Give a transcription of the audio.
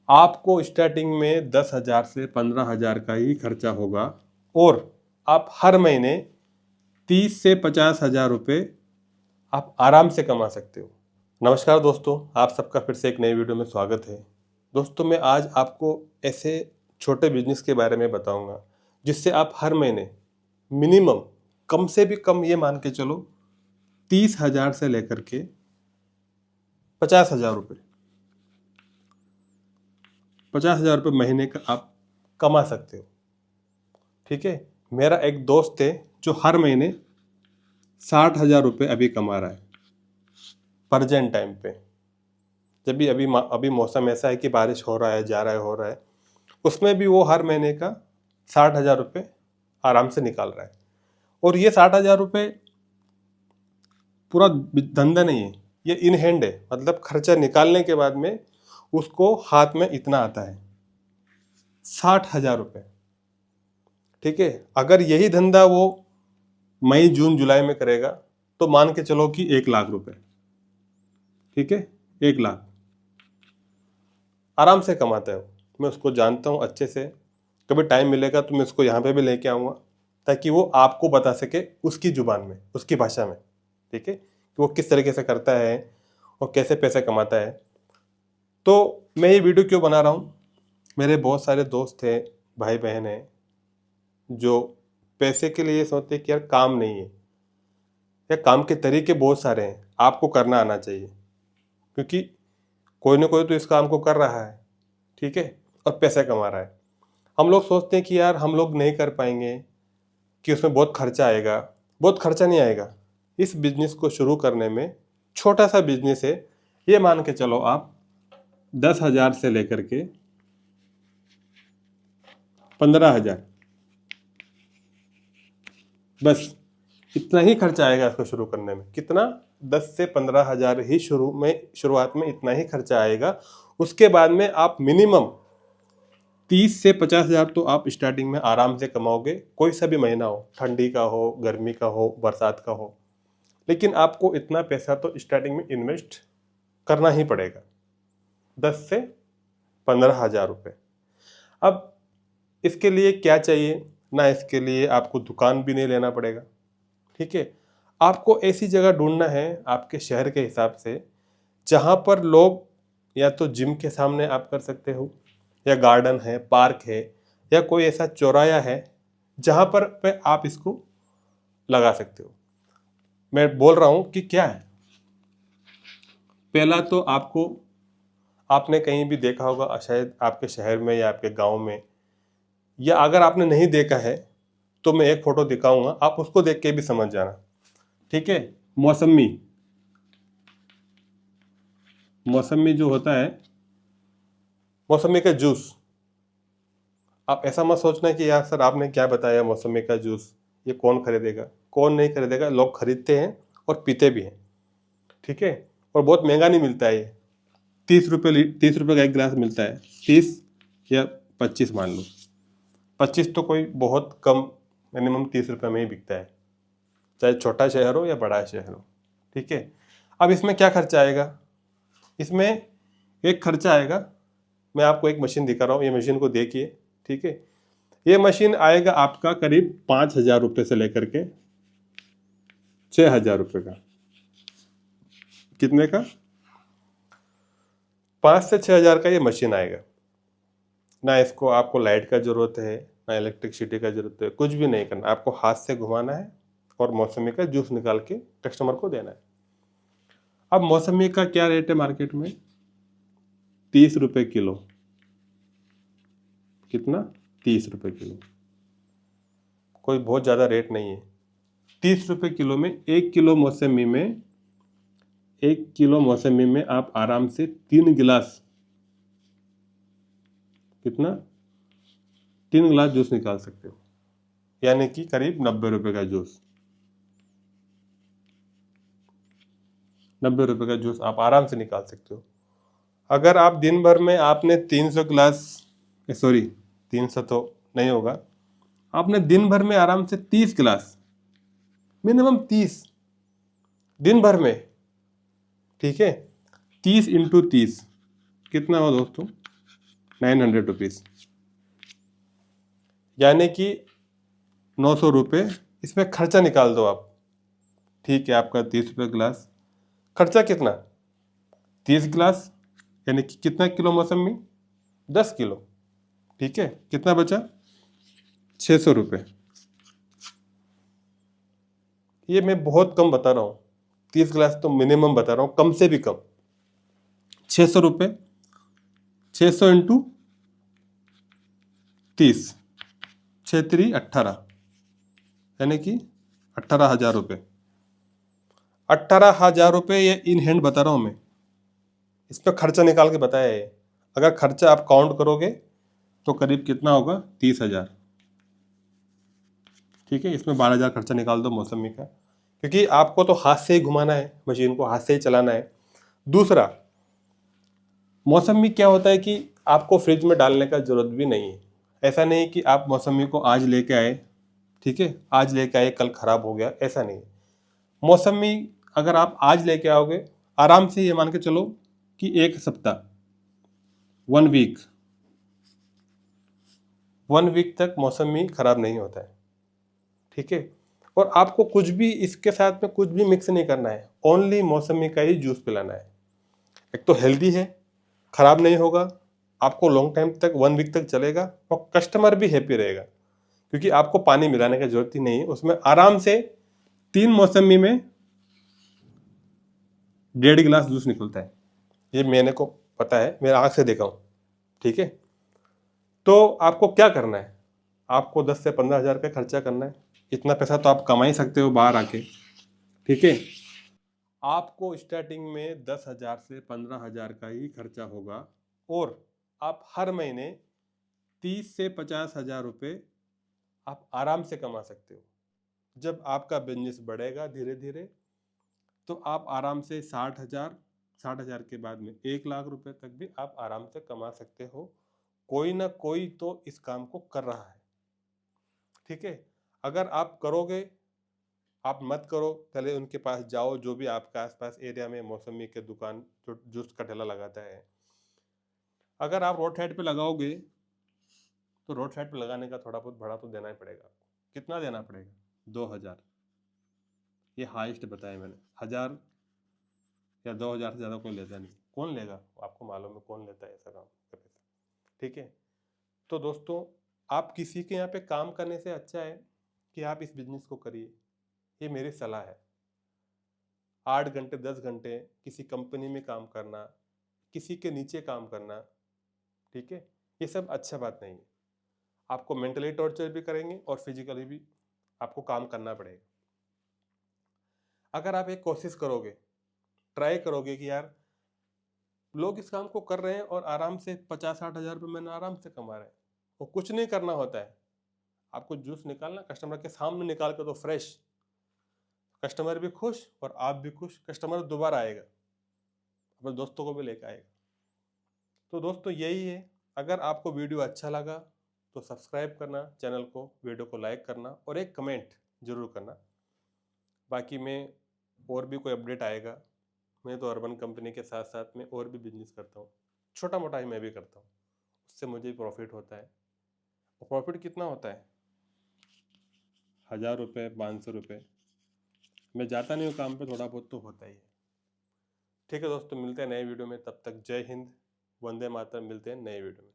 आपको स्टार्टिंग में 10,000 से 15,000 का ही खर्चा होगा और आप हर महीने 30 से 50,000 रुपये आप आराम से कमा सकते हो। नमस्कार दोस्तों, आप सबका फिर से एक नई वीडियो में स्वागत है। दोस्तों, मैं आज आपको ऐसे छोटे बिजनेस के बारे में बताऊंगा जिससे आप हर महीने मिनिमम कम से भी कम ये मान के चलो 30,000 से लेकर के 50,000 रुपये 50,000 रुपये महीने का आप कमा सकते हो। ठीक है, मेरा एक दोस्त है जो हर महीने 60,000 रुपये अभी कमा रहा है प्रेजेंट टाइम पे। जब भी अभी मौसम ऐसा है कि बारिश हो रहा है, जा रहा है, हो रहा है, उसमें भी वो हर महीने का 60,000 रुपये आराम से निकाल रहा है। और ये 60,000 रुपये पूरा धंधा नहीं है, ये इन हैंड है, मतलब खर्चा निकालने के बाद में उसको हाथ में इतना आता है 60,000 रुपये। ठीक है, अगर यही धंधा वो मई जून जुलाई में करेगा तो मान के चलो कि 1,00,000 रुपये। ठीक है, 1,00,000 आराम से कमाता है वो। मैं उसको जानता हूँ अच्छे से, कभी टाइम मिलेगा तो मैं उसको यहाँ पे भी लेके आऊँगा ताकि वो आपको बता सके उसकी ज़ुबान में, उसकी भाषा में। ठीक है, कि वो किस तरीके से करता है और कैसे पैसे कमाता है। तो मैं ये वीडियो क्यों बना रहा हूँ, मेरे बहुत सारे दोस्त हैं, भाई बहन हैं, जो पैसे के लिए सोचते हैं कि यार काम नहीं है, या काम के तरीके बहुत सारे हैं, आपको करना आना चाहिए, क्योंकि कोई ना कोई तो इस काम को कर रहा है। ठीक है, और पैसे कमा रहा है। हम लोग सोचते हैं कि यार हम लोग नहीं कर पाएंगे, कि उसमें बहुत खर्चा आएगा। बहुत खर्चा नहीं आएगा। इस बिजनेस को शुरू करने में छोटा सा बिजनेस है, ये मान के चलो आप 10,000 से लेकर के 15,000, बस इतना ही खर्चा आएगा इसको शुरू करने में। कितना? 10 से 15,000 ही शुरुआत में इतना ही खर्चा आएगा। उसके बाद में आप मिनिमम 30 से 50,000 तो आप स्टार्टिंग में आराम से कमाओगे। कोई सा भी महीना हो, ठंडी का हो, गर्मी का हो, बरसात का हो, लेकिन आपको इतना पैसा तो स्टार्टिंग में इन्वेस्ट करना ही पड़ेगा, 10 से 15,000 रुपये। अब इसके लिए क्या चाहिए ना, इसके लिए आपको दुकान भी नहीं लेना पड़ेगा। ठीक है, आपको ऐसी जगह ढूंढना है आपके शहर के हिसाब से जहाँ पर लोग, या तो जिम के सामने आप कर सकते हो, या गार्डन है, पार्क है, या कोई ऐसा चौराया है जहाँ पर पे आप इसको लगा सकते हो। मैं बोल रहा हूँ कि क्या है, पहला तो आपने कहीं भी देखा होगा, शायद आपके शहर में या आपके गांव में, या अगर आपने नहीं देखा है तो मैं एक फोटो दिखाऊंगा, आप उसको देख के भी समझ जाना। ठीक है, मौसमी जो होता है, मौसमी का जूस। आप ऐसा मत सोचना कि यार सर आपने क्या बताया मौसमी का जूस, ये कौन खरीदेगा। कौन नहीं खरीदेगा, लोग खरीदते हैं और पीते भी हैं। ठीक है, और बहुत महंगा नहीं मिलता है ये। 30 रुपये का एक गिलास मिलता है, 30 या 25 मान लो। 25 तो कोई बहुत कम, मिनिमम 30 रुपये में ही बिकता है, चाहे छोटा शहर हो या बड़ा शहर हो। ठीक है, अब इसमें क्या खर्चा आएगा, इसमें एक खर्चा आएगा, मैं आपको एक मशीन दिखा रहा हूँ, ये मशीन को देखिए। ठीक है, ये मशीन आएगा आपका करीब 5,000 रुपये से लेकर के 6,000 रुपये का। कितने का? 5 से 6,000 का ये मशीन आएगा। ना इसको आपको लाइट का ज़रूरत है, ना इलेक्ट्रिसिटी का ज़रूरत है, कुछ भी नहीं करना, आपको हाथ से घुमाना है और मौसमी का जूस निकाल के कस्टमर को देना है। अब मौसमी का क्या रेट है मार्केट में? 30 रुपये किलो। कितना? 30 रुपये किलो। कोई बहुत ज़्यादा रेट नहीं है। 30 रुपये किलो में 1 किलो मौसमी में आप आराम से 3 गिलास, कितना? 3 गिलास जूस निकाल सकते हो, यानी कि करीब 90 रुपये का जूस। 90 रुपये का जूस आप आराम से निकाल सकते हो। अगर आप दिन भर में आपने 300 गिलास, सॉरी 300 तो नहीं होगा, आपने दिन भर में आराम से 30 गिलास, मिनिमम 30 दिन भर में। ठीक है, 30 × 30 कितना हो दोस्तों? 900 रुपीज़, यानी कि 900 रुपये इसमें खर्चा निकाल दो आप। ठीक है, आपका 30 रुपये गिलास, खर्चा कितना? 30 गिलास, यानी कि कितना किलो मौसमी? 10 किलो। ठीक है, कितना बचा? 600 रुपये। ये मैं बहुत कम बता रहा हूँ, 30 गिलास तो मिनिमम बता रहा हूँ, कम से भी कम। 600 रुपये, 600 इंटू 30, 6×3 = 18, यानी कि 18,000 रुपये। 18,000 रुपये ये इन हैंड बता रहा हूँ मैं, इस पर खर्चा निकाल के बताया है। अगर खर्चा आप काउंट करोगे तो करीब कितना होगा? 30,000। ठीक है, इसमें 12,000 खर्चा निकाल दो मौसमी का, क्योंकि आपको तो हाथ से ही घुमाना है, मशीन को हाथ से ही चलाना है। दूसरा, मौसमी क्या होता है कि आपको फ्रिज में डालने का जरूरत भी नहीं है। ऐसा नहीं कि आप मौसमी को आज लेके आए, ठीक है, आज लेके आए कल खराब हो गया, ऐसा नहीं है। मौसमी अगर आप आज लेके आओगे, आराम से ये मान के चलो कि 1 सप्ताह, 1 वीक, 1 वीक तक मौसमी खराब नहीं होता है। ठीक है, और आपको कुछ भी इसके साथ में कुछ भी मिक्स नहीं करना है, ओनली मौसमी का ही जूस पिलाना है। एक तो हेल्दी है, खराब नहीं होगा, आपको लॉन्ग टाइम तक 1 वीक तक चलेगा, और कस्टमर भी हैप्पी रहेगा, क्योंकि आपको पानी मिलाने की जरूरत ही नहीं है। उसमें आराम से 3 मौसमी में 1.5 गिलास जूस निकलता है। ये मैंने को पता है, मेरा आंख से देखा हूँ। ठीक है, तो आपको क्या करना है? आपको 10 से 15 हज़ार का खर्चा करना है। इतना पैसा तो आप कमा ही सकते हो बाहर आके। ठीक है, आपको स्टार्टिंग में 10,000 से 15,000 का ही खर्चा होगा, और आप हर महीने 30 से 50,000 रुपये आप आराम से कमा सकते हो। जब आपका बिजनेस बढ़ेगा धीरे धीरे, तो आप आराम से 60,000 के बाद में 1 लाख रुपए तक भी आप आराम से कमा सकते हो। कोई ना कोई तो इस काम को कर रहा है। ठीक है, अगर आप करोगे, आप मत करो, पहले उनके पास जाओ जो भी आपके आसपास एरिया में मौसमी के दुकान जो जूस का ठेला लगाता है। अगर आप रोड साइड पे लगाओगे तो रोड साइड पे लगाने का थोड़ा बहुत भाड़ा तो देना ही पड़ेगा आपको। कितना देना पड़ेगा? 2,000। ये हाईएस्ट बताया मैंने, 1,000 या 2,000 से ज़्यादा कोई लेता नहीं। कौन लेगा? आपको मालूम है कौन लेता है ऐसा काम का पैसा। ठीक है, तो दोस्तों, आप किसी के यहाँ पे काम करने से अच्छा है कि आप इस बिजनेस को करिए। ये मेरी सलाह है। 8 घंटे 10 घंटे किसी कंपनी में काम करना, किसी के नीचे काम करना, ठीक है, ये सब अच्छा बात नहीं है। आपको मेंटली टॉर्चर भी करेंगे और फिजिकली भी आपको काम करना पड़ेगा। अगर आप एक कोशिश करोगे, ट्राई करोगे कि यार लोग इस काम को कर रहे हैं और आराम से 50-60 हज़ार रुपये महीना आराम से कमा रहे हैं, और कुछ नहीं करना होता है। आपको जूस निकालना, कस्टमर के सामने निकाल कर दो फ्रेश, कस्टमर भी खुश और आप भी खुश, कस्टमर दोबारा आएगा, अपने दोस्तों को भी लेकर आएगा। तो दोस्तों यही है। अगर आपको वीडियो अच्छा लगा तो सब्सक्राइब करना चैनल को, वीडियो को लाइक करना और एक कमेंट जरूर करना। बाकी मैं और भी कोई अपडेट आएगा। मैं तो अर्बन कंपनी के साथ साथ में और भी बिजनेस करता हूँ, छोटा मोटा ही मैं भी करता हूँ, उससे मुझे प्रॉफिट होता है। और प्रॉफिट कितना होता है? 1,000 रुपये, 500 रुपये। मैं जाता नहीं हूँ काम पे, थोड़ा बहुत तो होता ही है। ठीक है दोस्तों, मिलते हैं नए वीडियो में, तब तक जय हिंद, वंदे मातरम। मिलते हैं नए वीडियो में।